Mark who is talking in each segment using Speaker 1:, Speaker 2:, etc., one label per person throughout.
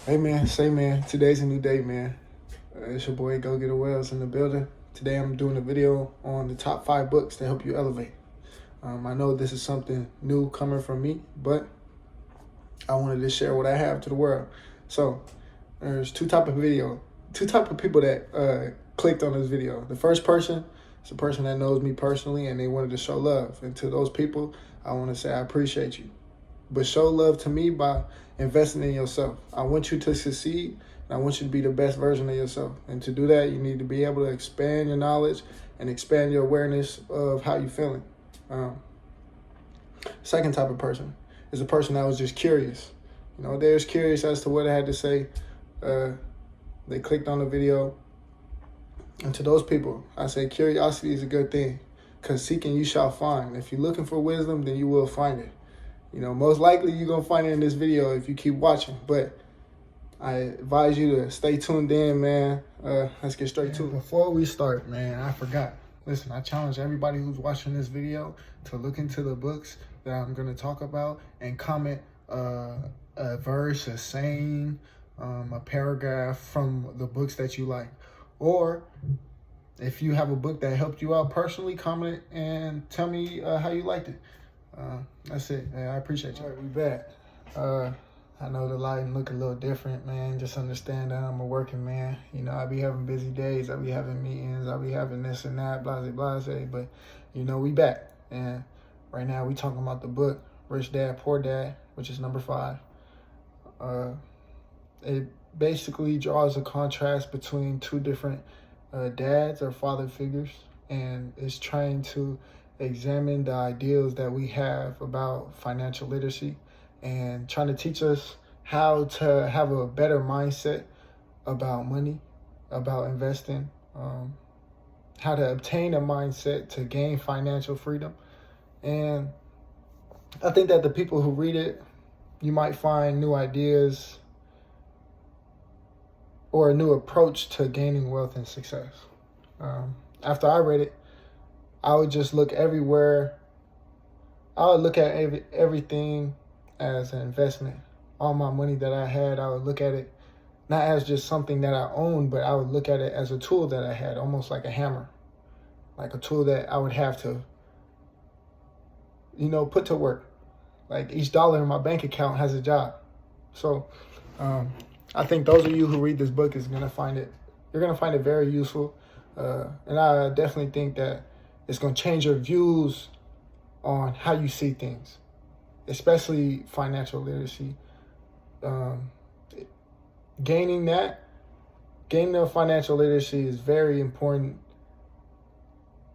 Speaker 1: Hey man, say man, today's a new day, man. It's your boy Go Get a Wells in the building. Today I'm doing a video on the top 5 books to help you elevate. I know this is something new coming from me, but I wanted to share what I have to the world. So there's two type of people that clicked on this video. The first person is a person that knows me personally and they wanted to show love. And to those people, I want to say I appreciate you. But show love to me by investing in yourself. I want you to succeed, and I want you to be the best version of yourself. And to do that, you need to be able to expand your knowledge and expand your awareness of how you're feeling. Second type of person is a person that was just curious. They're just curious as to what I had to say. They clicked on the video. And to those people, I say curiosity is a good thing, because seeking you shall find. If you're looking for wisdom, then you will find it. Most likely you're going to find it in this video if you keep watching. But I advise you to stay tuned in, man. Let's get straight to it. Before we start, man, I forgot. Listen, I challenge everybody who's watching this video to look into the books that I'm going to talk about and comment a verse, a saying, a paragraph from the books that you like. Or if you have a book that helped you out personally, comment it and tell me how you liked it. That's it, man. I appreciate you. All right, we back. I know the lighting look a little different, man. Just understand that I'm a working man. I be having busy days. I be having meetings. I be having this and that, blase, blase. But, we back. And right now we talking about the book, Rich Dad, Poor Dad, which is number 5. It basically draws a contrast between two different dads or father figures. And it's trying to examine the ideals that we have about financial literacy and trying to teach us how to have a better mindset about money, about investing, how to obtain a mindset to gain financial freedom. And I think that the people who read it, you might find new ideas or a new approach to gaining wealth and success. After I read it, I would just look everywhere. I would look at everything as an investment. All my money that I had, I would look at it not as just something that I owned, but I would look at it as a tool that I had, almost like a hammer, like a tool that I would have to, put to work. Like each dollar in my bank account has a job. So I think those of you who read this book you're going to find it very useful. And I definitely think that it's going to change your views on how you see things, especially financial literacy. Gaining the financial literacy is very important.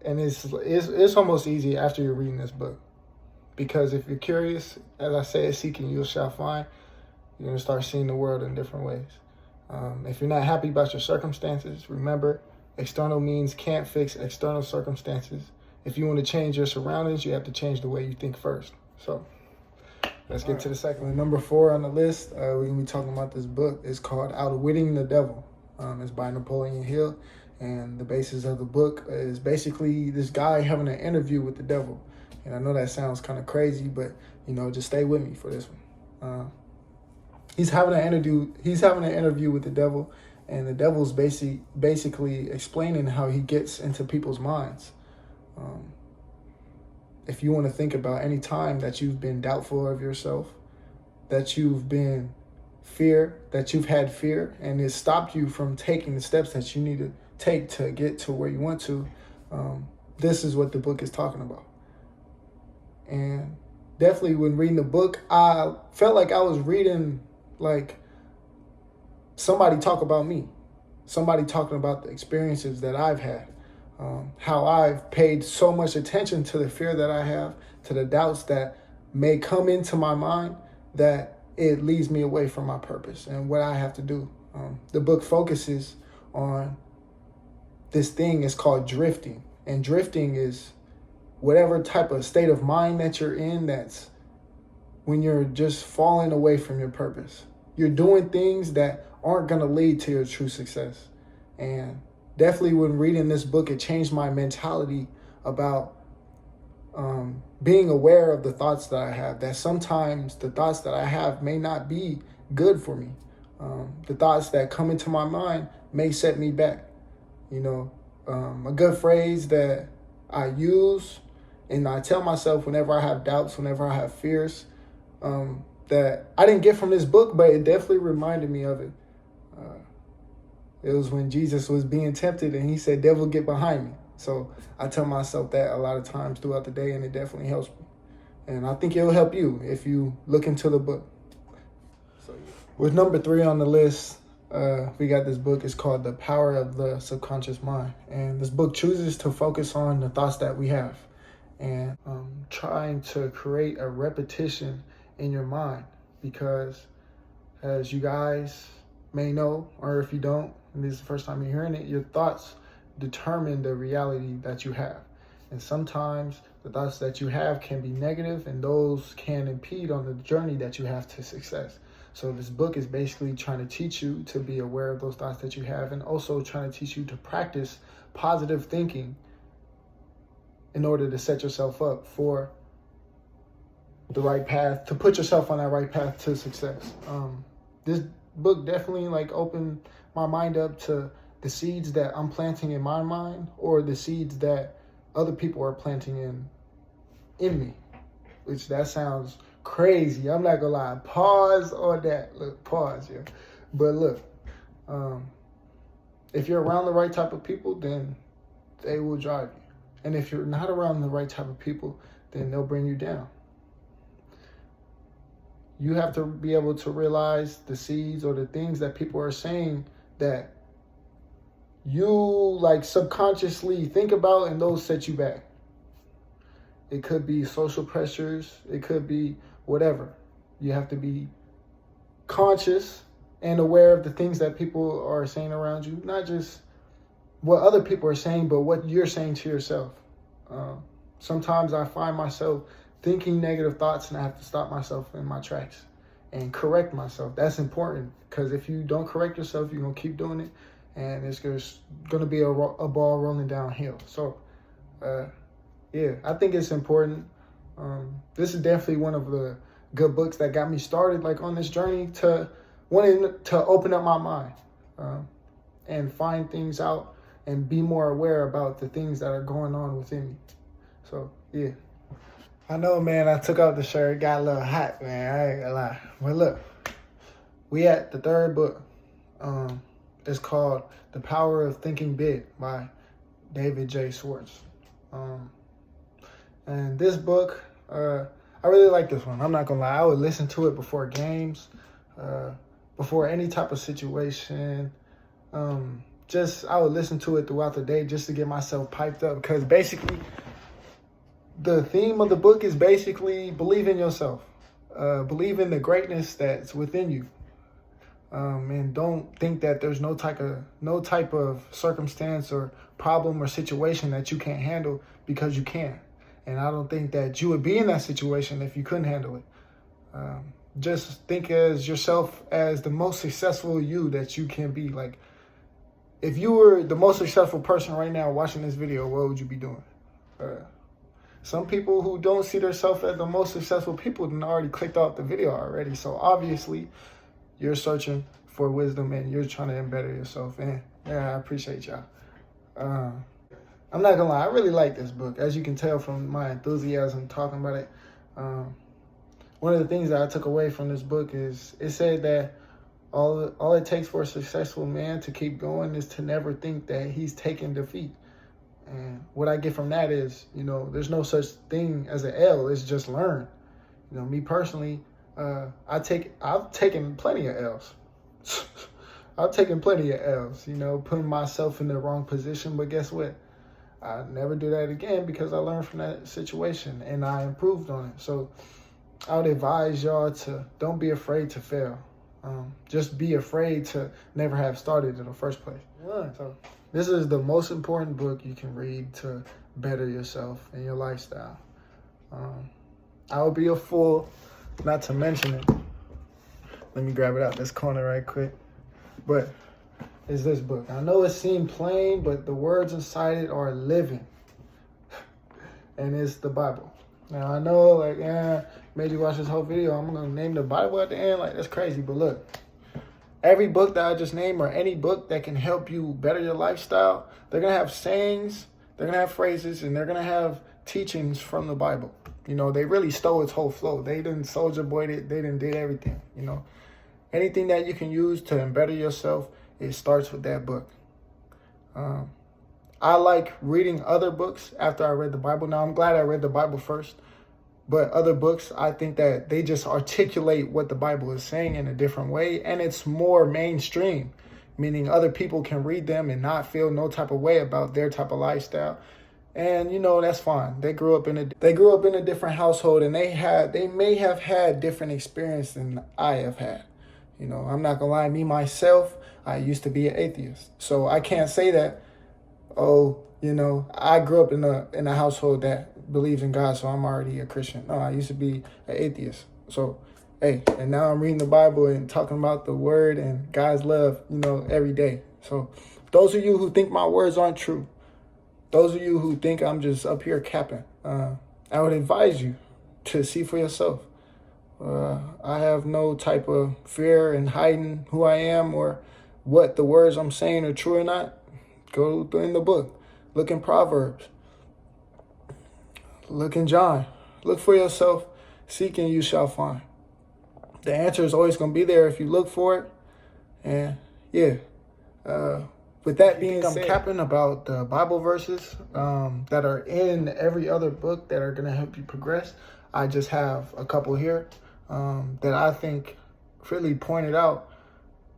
Speaker 1: And it's almost easy after you're reading this book. Because if you're curious, as I said, seeking you shall find, you're going to start seeing the world in different ways. If you're not happy about your circumstances, remember, external means can't fix external circumstances. If you want to change your surroundings, you have to change the way you think first. So let's get to the second one. Number 4 on the list, we're going to be talking about this book. It's called Outwitting the Devil. It's by Napoleon Hill. And the basis of the book is basically this guy having an interview with the devil. And I know that sounds kind of crazy, but, just stay with me for this one. He's having an interview with the devil. And the devil's basically explaining how he gets into people's minds. If you want to think about any time that you've been doubtful of yourself, that you've had fear, and it stopped you from taking the steps that you need to take to get to where you want to, this is what the book is talking about. And definitely when reading the book, I felt like I was reading like somebody talk about me, somebody talking about the experiences that I've had, how I've paid so much attention to the fear that I have, to the doubts that may come into my mind, that it leads me away from my purpose and what I have to do. The book focuses on this thing is called drifting. And drifting is whatever type of state of mind that you're in, that's when you're just falling away from your purpose. You're doing things that aren't going to lead to your true success. And definitely when reading this book, it changed my mentality about being aware of the thoughts that I have, that sometimes the thoughts that I have may not be good for me. The thoughts that come into my mind may set me back. A good phrase that I use and I tell myself whenever I have doubts, whenever I have fears, that I didn't get from this book, but it definitely reminded me of it. It was when Jesus was being tempted and he said, "Devil, get behind me." So I tell myself that a lot of times throughout the day, and it definitely helps me. And I think it'll help you if you look into the book. So with number 3 on the list, we got this book. It's called The Power of the Subconscious Mind. And this book chooses to focus on the thoughts that we have and trying to create a repetition in your mind, because as you guys may know, or if you don't, and this is the first time you're hearing it, your thoughts determine the reality that you have. And sometimes the thoughts that you have can be negative, and those can impede on the journey that you have to success. So this book is basically trying to teach you to be aware of those thoughts that you have, and also trying to teach you to practice positive thinking in order to set yourself up for the right path, to put yourself on that right path to success. This book definitely opened my mind up to the seeds that I'm planting in my mind, or the seeds that other people are planting in me, which that sounds crazy. I'm not gonna lie. Pause on that. Look, pause here. But look, if you're around the right type of people, then they will drive you. And if you're not around the right type of people, then they'll bring you down. You have to be able to realize the seeds or the things that people are saying that you subconsciously think about, and those set you back. It could be social pressures. It could be whatever. You have to be conscious and aware of the things that people are saying around you, not just what other people are saying, but what you're saying to yourself. Sometimes I find myself thinking negative thoughts, and I have to stop myself in my tracks and correct myself. That's important, because if you don't correct yourself, you're going to keep doing it, and it's just going to be a ball rolling downhill. So, yeah, I think it's important. This is definitely one of the good books that got me started on this journey to wanting to open up my mind and find things out and be more aware about the things that are going on within me. So, yeah. I know, man, I took off the shirt. It got a little hot, man. I ain't gonna lie. But look, we at the 3rd book. It's called The Power of Thinking Big by David J. Schwartz. And this book, I really like this one. I'm not gonna lie. I would listen to it before games, before any type of situation. I would listen to it throughout the day just to get myself piped up, because basically the theme of the book is basically believe in yourself, believe in the greatness that's within you, and don't think that there's no type of circumstance or problem or situation that you can't handle, because you can. And I don't think that you would be in that situation if you couldn't handle it. Just think as yourself as the most successful you that you can be. If you were the most successful person right now watching this video, what would you be doing? Some people who don't see themselves as the most successful people then already clicked off the video already. So obviously you're searching for wisdom and you're trying to better yourself. And yeah, I appreciate y'all. I'm not gonna lie, I really like this book. As you can tell from my enthusiasm talking about it. One of the things that I took away from this book is it said that all it takes for a successful man to keep going is to never think that he's taking defeat. And what I get from that is, there's no such thing as an L. It's just learn. Me personally, I've taken plenty of L's. I've taken plenty of L's, putting myself in the wrong position. But guess what? I never do that again, because I learned from that situation and I improved on it. So I would advise y'all to don't be afraid to fail. Just be afraid to never have started in the first place. So this is the most important book you can read to better yourself and your lifestyle. I would be a fool not to mention it. Let me grab it out this corner right quick. But it's this book. I know it seemed plain, but the words inside it are living. And it's the Bible. Now I know, made you watch this whole video. I'm gonna name the Bible at the end. That's crazy. But look, Every book that I just named, or any book that can help you better your lifestyle, they're going to have sayings, they're going to have phrases, and they're going to have teachings from the Bible. You know, they really stole its whole flow. They didn't soldier boy it. They didn't did everything, you know. Anything that you can use to better yourself, it starts with that book. I like reading other books after I read the Bible. Now, I'm glad I read the Bible first. But other books, I think that they just articulate what the Bible is saying in a different way. And it's more mainstream, meaning other people can read them and not feel no type of way about their type of lifestyle. And, you know, that's fine. They grew up in a different household, and they may have had different experience than I have had. You know, I'm not gonna lie, me myself, I used to be an atheist. So I can't say that, oh, you know, I grew up in a household that believes in God, so I'm already a Christian. No, I used to be an atheist. So, hey, and now I'm reading the Bible and talking about the word and God's love, you know, every day. So those of you who think my words aren't true, those of you who think I'm just up here capping, I would advise you to see for yourself. I have no type of fear in hiding who I am or what the words I'm saying are true or not. Go in the book. Look in Proverbs. Look in John. Look for yourself. Seek and you shall find. The answer is always going to be there if you look for it. And yeah, with that being said, I'm capping about the Bible verses that are in every other book that are going to help you progress. I just have a couple here that I think really pointed out,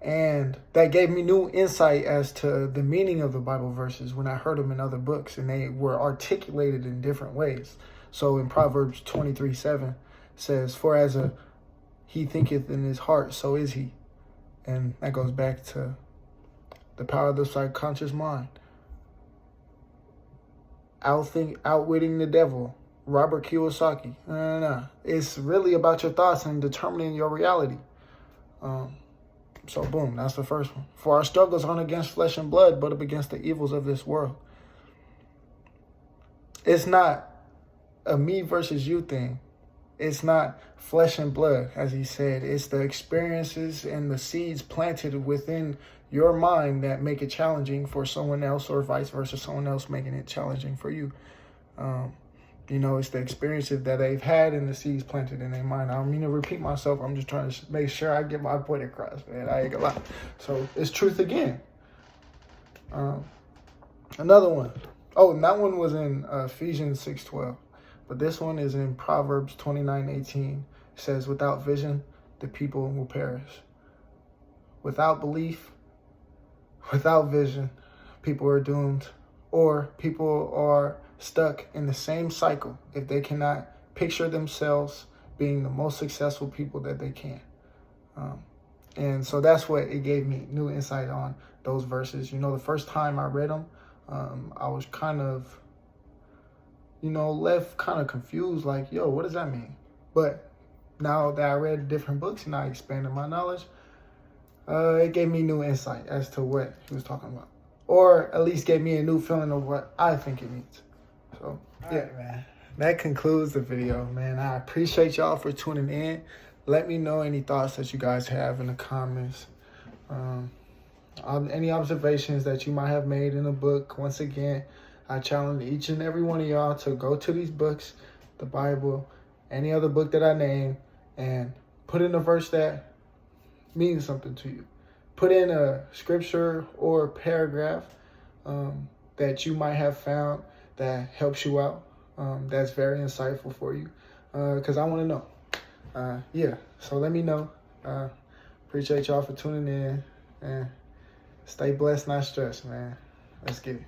Speaker 1: and that gave me new insight as to the meaning of the Bible verses when I heard them in other books, and they were articulated in different ways. So in Proverbs 23:7 says, "For as he thinketh in his heart, so is he." And that goes back to the power of the subconscious mind. Outwitting the devil. Robert Kiyosaki. No. It's really about your thoughts and determining your reality. So boom, that's the first one. For our struggles aren't against flesh and blood, but up against the evils of this world. It's not a me versus you thing. It's not flesh and blood, as he said. It's the experiences and the seeds planted within your mind that make it challenging for someone else, or vice versa, someone else making it challenging for you. You know, it's the experiences that they've had and the seeds planted in their mind. I don't mean to repeat myself. I'm just trying to make sure I get my point across, man. I ain't gonna lie. So it's truth again. Another one. Oh, and that one was in Ephesians 6:12. But this one is in Proverbs 29:18. It says, "Without vision, the people will perish." Without belief, without vision, people are doomed. Or people are stuck in the same cycle if they cannot picture themselves being the most successful people that they can. And so that's what it gave me new insight on those verses. You know, the first time I read them, I was kind of, you know, left kind of confused, like, yo, what does that mean? But now that I read different books and I expanded my knowledge, it gave me new insight as to what he was talking about. Or at least gave me a new feeling of what I think it means. So, yeah, right, man. That concludes the video, man. I appreciate y'all for tuning in. Let me know any thoughts that you guys have in the comments. Any observations that you might have made in the book. Once again, I challenge each and every one of y'all to go to these books, the Bible, any other book that I name, and put in a verse that means something to you. Put in a scripture or paragraph that you might have found that helps you out. That's very insightful for you, because I want to know. Yeah, so let me know. Appreciate y'all for tuning in, and stay blessed, not stressed, man. Let's get it.